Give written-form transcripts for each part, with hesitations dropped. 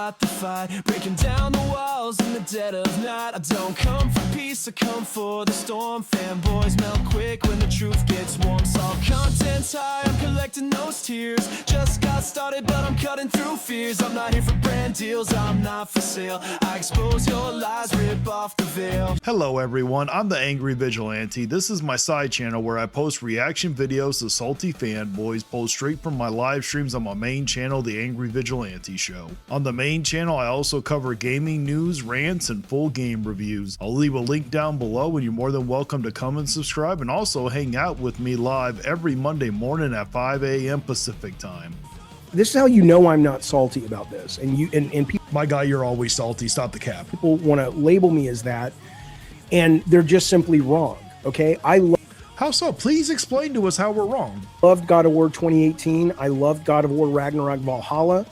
fought the fight, breaking down the walls in the dead of night. I don't come for peace, I come for the storm. Fanboys melt quick when the truth gets warm. Saw content's high, I'm collecting those tears. Just got started, but I'm cutting through fears. I'm not here for brand deals, I'm not for sale. I expose your lies, rip off the veil. Hello everyone, I'm the Angry Vigilante. This is my side channel where I post reaction videos to salty fanboys pulled straight from my live streams on my main channel, The Angry Vigilante Show. On the main channel, I also cover gaming news, rants, and full game reviews. I'll leave a link down below and you're more than welcome to come and subscribe and also hang out with me live every Monday morning at 5 a.m. Pacific time. This is how you know I'm not salty about this. And people, My guy, you're always salty. Stop the cap. people want to label me as that, and they're just simply wrong. Okay, How so? Please explain to us how we're wrong. loved God of War 2018. I loved God of War Ragnarok Valhalla.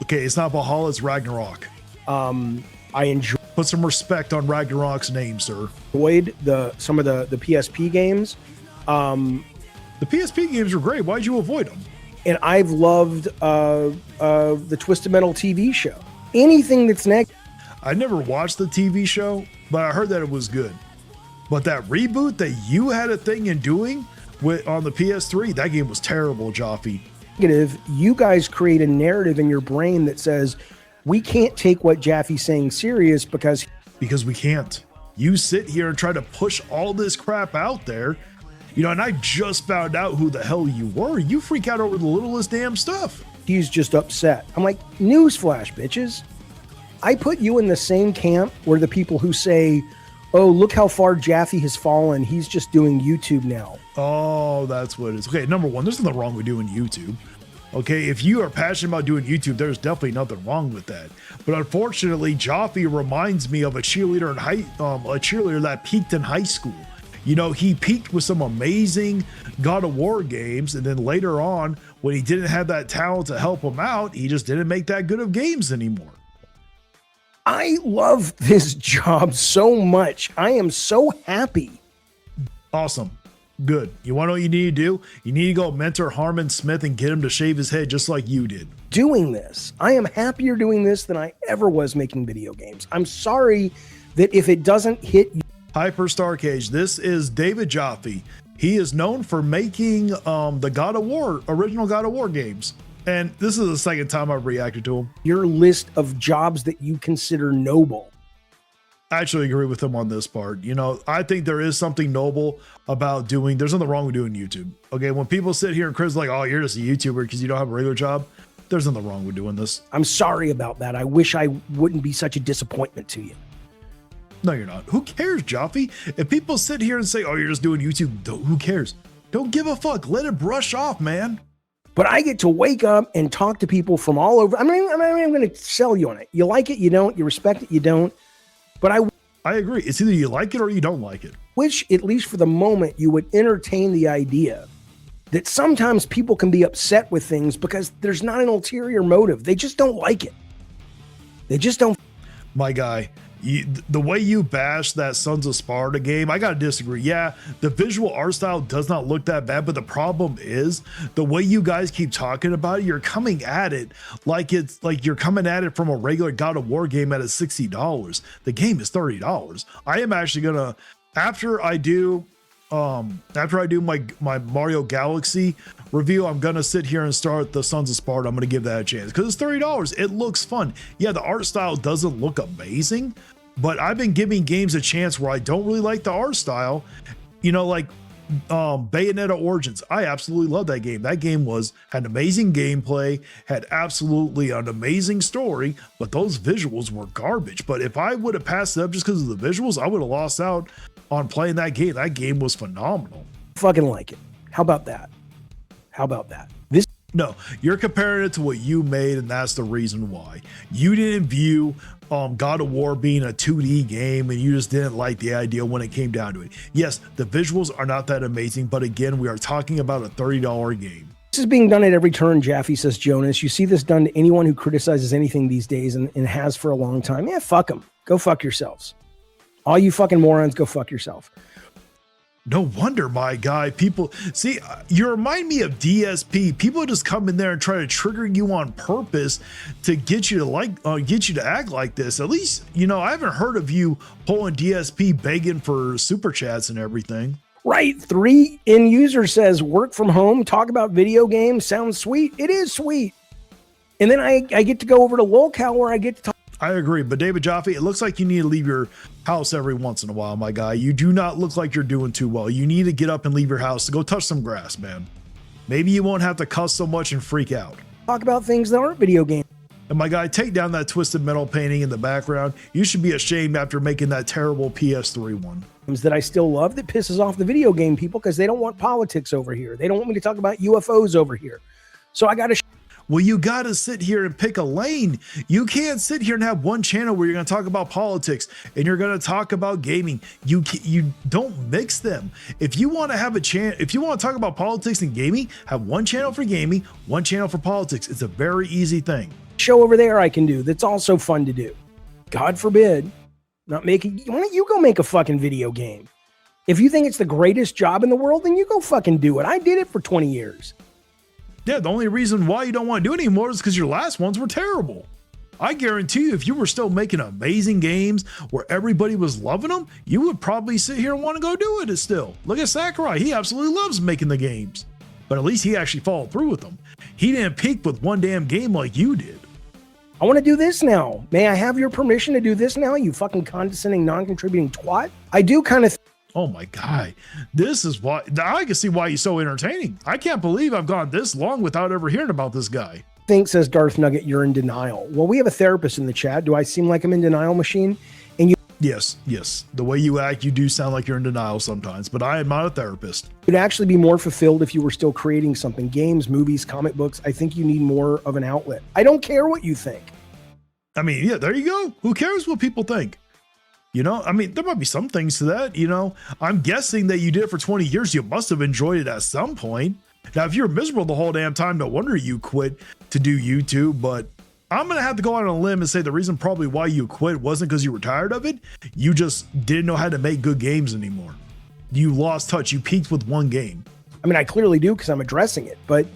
Okay, it's not Valhalla, it's Ragnarok. I enjoyed Put some respect on Ragnarok's name, sir. some of the PSP games. The PSP games were great. Why'd you avoid them? And I've loved the Twisted Metal TV show. Anything that's negative. I never watched the TV show, but I heard that it was good. But that reboot that you had a thing in doing on the PS3, that game was terrible, Jaffe. You guys create a narrative in your brain that says we can't take what Jaffe's saying serious because we can't. You sit here and try to push all this crap out there, you know, and I just found out who the hell you were. You freak out over the littlest damn stuff. he's just upset. I'm like, newsflash, bitches. I put you in the same camp where the people who say, oh, look how far Jaffe has fallen. He's just doing YouTube now. Oh, that's what it is. Okay, number one, there's nothing wrong with doing YouTube. Okay, if you are passionate about doing YouTube, there's definitely nothing wrong with that. But unfortunately, Jaffe reminds me of a cheerleader that peaked in high school. You know, he peaked with some amazing God of War games, and then later on, when he didn't have that talent to help him out, he just didn't make that good of games anymore. I love this job so much. I am so happy. Awesome. Good. You want to know what you need to do? You need to go mentor Harmon Smith and get him to shave his head just like you did. Doing this. I am happier doing this than I ever was making video games. I'm sorry that if it doesn't hit you. Hyper Starcage, this is David Jaffe. He is known for making the God of War, original God of War games. And this is the second time I've reacted to him. Your list of jobs that you consider noble. I actually agree with him on this part. You know, I think there is something noble about there's nothing wrong with doing YouTube. Okay, when people sit here and criticize like, oh, you're just a YouTuber because you don't have a regular job, there's nothing wrong with doing this. I'm sorry about that. I wish I wouldn't be such a disappointment to you. No, you're not. Who cares, Jaffe? If people sit here and say, oh, you're just doing YouTube, who cares? Don't give a fuck. Let it brush off, man. But I get to wake up and talk to people from all over. I'm not even going to sell you on it. You like it, you don't. You respect it, you don't. But I agree. It's either you like it or you don't like it. Wish, at least for the moment, you would entertain the idea that sometimes people can be upset with things because there's not an ulterior motive. They just don't like it. They just don't. My guy, the way you bash that Sons of Sparta game, I gotta disagree. Yeah, the visual art style does not look that bad, but the problem is the way you guys keep talking about it. You're coming at it like it's like you're coming at it from a regular God of War game at $60. The game is $30. I am actually gonna, after I do my Mario Galaxy review, I'm gonna sit here and start the Sons of Sparta. I'm gonna give that a chance because it's $30. It looks fun. Yeah, the art style doesn't look amazing, but I've been giving games a chance where I don't really like the art style. You know, like Bayonetta Origins. I absolutely love that game. That game had amazing gameplay, had absolutely an amazing story, but those visuals were garbage. But if I would have passed it up just because of the visuals, I would have lost out on playing that game. That game was phenomenal. Fucking like it. How about that? How about that? No, you're comparing it to what you made, and that's the reason why. You didn't view God of War being a 2D game, and you just didn't like the idea when it came down to it. Yes, the visuals are not that amazing, but again, we are talking about a $30 game. This is being done at every turn, Jaffe, says Jonas. You see this done to anyone who criticizes anything these days and has for a long time. Yeah, fuck them. Go fuck yourselves. All you fucking morons, go fuck yourself. No wonder, my guy. People see, you remind me of DSP. People just come in there and try to trigger you on purpose to get you to get you to act like this. At least, you know, I haven't heard of you pulling DSP begging for super chats and everything. Right. 3 end user says work from home, talk about video games. Sounds sweet. It is sweet. And then I get to go over to Lolcow where I get to talk. I agree. But David Jaffe, it looks like you need to leave your house every once in a while, my guy. You do not look like you're doing too well. You need to get up and leave your house to go touch some grass, man. Maybe you won't have to cuss so much and freak out. Talk about things that aren't video games. And my guy, take down that Twisted Metal painting in the background. You should be ashamed after making that terrible PS3 one. That I still love that pisses off the video game people because they don't want politics over here. They don't want me to talk about UFOs over here. So I got to. Well, you got to sit here and pick a lane. You can't sit here and have one channel where you're going to talk about politics and you're going to talk about gaming. You don't mix them. If you want to have a channel, if you want to talk about politics and gaming, have one channel for gaming, one channel for politics. It's a very easy thing. Show over there I can do that's also fun to do. God forbid, not making. Why don't you go make a fucking video game? If you think it's the greatest job in the world, then you go fucking do it. I did it for 20 years. Yeah, the only reason why you don't want to do it anymore is because your last ones were terrible. I guarantee you, if you were still making amazing games where everybody was loving them, you would probably sit here and want to go do it still. Look at Sakurai. He absolutely loves making the games. But at least he actually followed through with them. He didn't peak with one damn game like you did. I want to do this now. May I have your permission to do this now, you fucking condescending, non-contributing twat? I do kind of... Oh my God, this is why I can see why he's so entertaining. I can't believe I've gone this long without ever hearing about this guy. Think, says Darth Nugget, you're in denial. Well, we have a therapist in the chat. Do I seem like I'm in denial machine? And you... Yes. The way you act, you do sound like you're in denial sometimes, but I am not a therapist. You'd actually be more fulfilled if you were still creating something. Games, movies, comic books. I think you need more of an outlet. I don't care what you think. I mean, yeah, there you go. Who cares what people think? You know, I mean, there might be some things to that, you know. I'm guessing that you did it for 20 years. You must have enjoyed it at some point. Now, if you're miserable the whole damn time, no wonder you quit to do YouTube. But I'm going to have to go out on a limb and say the reason probably why you quit wasn't because you were tired of it. You just didn't know how to make good games anymore. You lost touch. You peaked with one game. I mean, I clearly do because I'm addressing it. But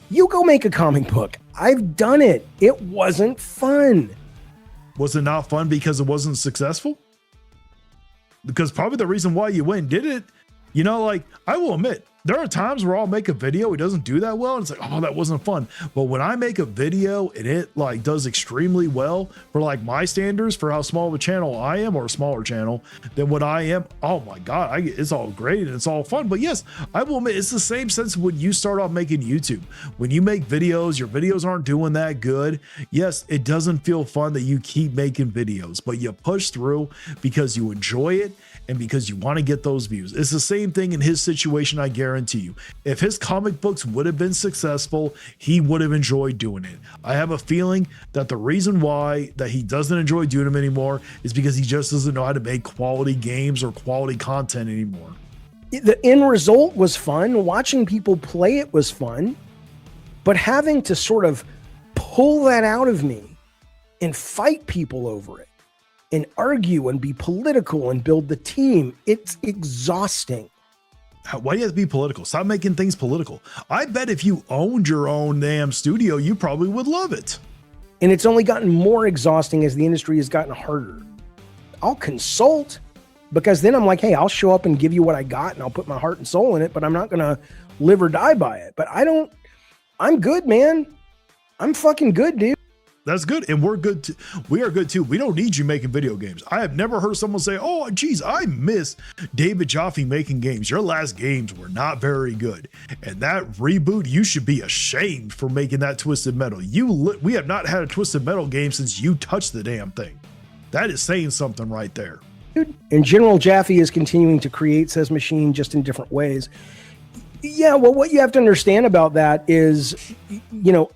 you go make a comic book. I've done it. It wasn't fun. Was it not fun because it wasn't successful? Because probably the reason why you went and did it, you know, like, I will admit, there are times where I'll make a video, it doesn't do that well, and it's like, oh, that wasn't fun. But when I make a video and it like does extremely well for like my standards for how small of a channel I am, or a smaller channel than what I am, oh my God, it's all great and it's all fun. But yes, I will admit, it's the same sense when you start off making YouTube. When you make videos, your videos aren't doing that good. Yes, it doesn't feel fun that you keep making videos, but you push through because you enjoy it and because you want to get those views. It's the same thing in his situation, I guarantee you. If his comic books would have been successful, he would have enjoyed doing it. I have a feeling that the reason why that he doesn't enjoy doing them anymore is because he just doesn't know how to make quality games or quality content anymore. The end result was fun. Watching people play it was fun. But having to sort of pull that out of me and fight people over it and argue and be political and build the team, it's exhausting. Why do you have to be political? Stop making things political. I bet if you owned your own damn studio, you probably would love it. And it's only gotten more exhausting as the industry has gotten harder. I'll consult because then I'm like, hey, I'll show up and give you what I got and I'll put my heart and soul in it, but I'm not going to live or die by it. But I'm good, man. I'm fucking good, dude. That's good. And we're good too. We are good too. We don't need you making video games. I have never heard someone say, oh, geez, I miss David Jaffe making games. Your last games were not very good. And that reboot, you should be ashamed for making that Twisted Metal. We have not had a Twisted Metal game since you touched the damn thing. That is saying something right there. Dude. In general, Jaffe is continuing to create, says Machine, just in different ways. Yeah, well, what you have to understand about that is, you know,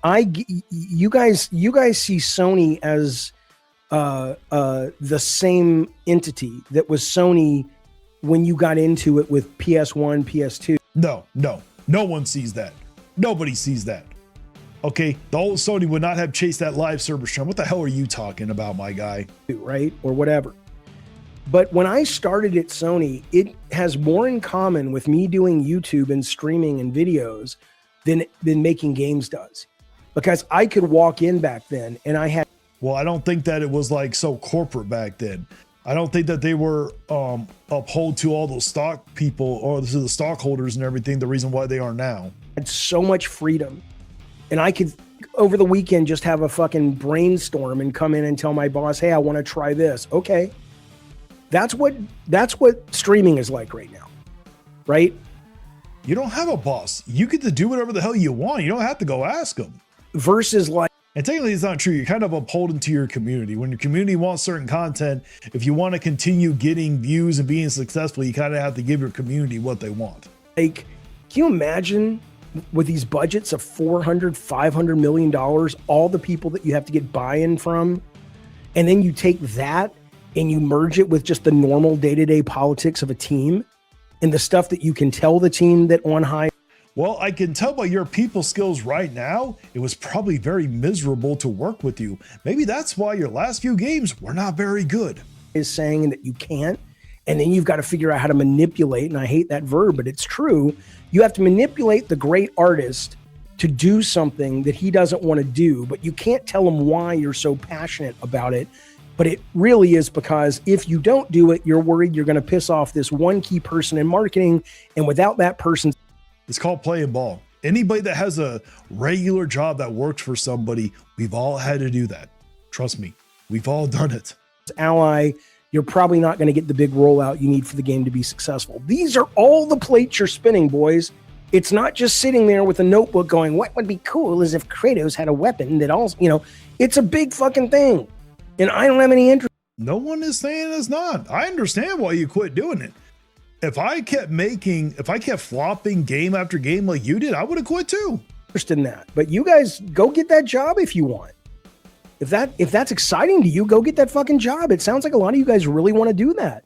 you guys see Sony as the same entity that was Sony when you got into it with PS1, PS2. No one sees that. Nobody sees that. Okay, the old Sony would not have chased that live service trend. What the hell are you talking about, my guy? Right, or whatever. But when I started at Sony, it has more in common with me doing YouTube and streaming and videos than making games does. Because I could walk in back then and I had. Well, I don't think that it was like so corporate back then. I don't think that they were uphold to all those stock people or to the stockholders and everything, the reason why they are now. Had so much freedom. And I could, over the weekend, just have a fucking brainstorm and come in and tell my boss, hey, I want to try this. Okay. That's what streaming is like right now, right? You don't have a boss. You get to do whatever the hell you want. You don't have to go ask them. Versus like, and technically it's not true. You're kind of upholding to your community. When your community wants certain content, if you want to continue getting views and being successful, you kind of have to give your community what they want. Like, can you imagine with these budgets of $400-500 million, all the people that you have to get buy-in from, and then you take that and you merge it with just the normal day-to-day politics of a team and the stuff that you can tell the team that on high. Well, I can tell by your people skills right now, it was probably very miserable to work with you. Maybe that's why your last few games were not very good. Is saying that you can't, and then you've got to figure out how to manipulate, and I hate that verb, but it's true. You have to manipulate the great artist to do something that he doesn't want to do, but you can't tell him why you're so passionate about it. But it really is because if you don't do it, you're worried you're going to piss off this one key person in marketing, and without that person, it's called playing ball. Anybody that has a regular job that works for somebody, we've all had to do that. Trust me, we've all done it. Ally, you're probably not going to get the big rollout you need for the game to be successful. These are all the plates you're spinning, boys. It's not just sitting there with a notebook going, what would be cool is if Kratos had a weapon that also, it's a big fucking thing. And I don't have any interest. No one is saying it's not. I understand why you quit doing it. If I kept flopping game after game like you did, I would have quit too. In that, but you guys go get that job if you want. If that's exciting to you, go get that fucking job. It sounds like a lot of you guys really want to do that.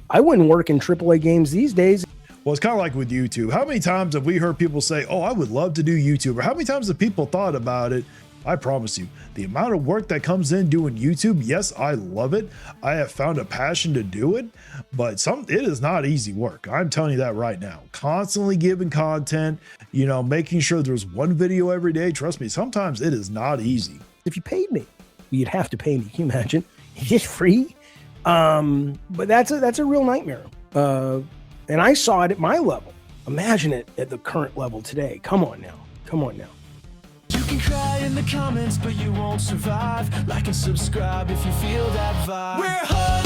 I wouldn't work in AAA games these days. Well, it's kind of like with YouTube. How many times have we heard people say, oh, I would love to do YouTube? Or how many times have people thought about it? I promise you, the amount of work that comes in doing YouTube, yes, I love it. I have found a passion to do it, but it is not easy work. I'm telling you that right now. Constantly giving content, making sure there's one video every day. Trust me, sometimes it is not easy. If you paid me, you'd have to pay me. Can you imagine? It's free. But that's a real nightmare. And I saw it at my level. Imagine it at the current level today. Come on now. You can cry in the comments, but you won't survive. Like and subscribe if you feel that vibe. We're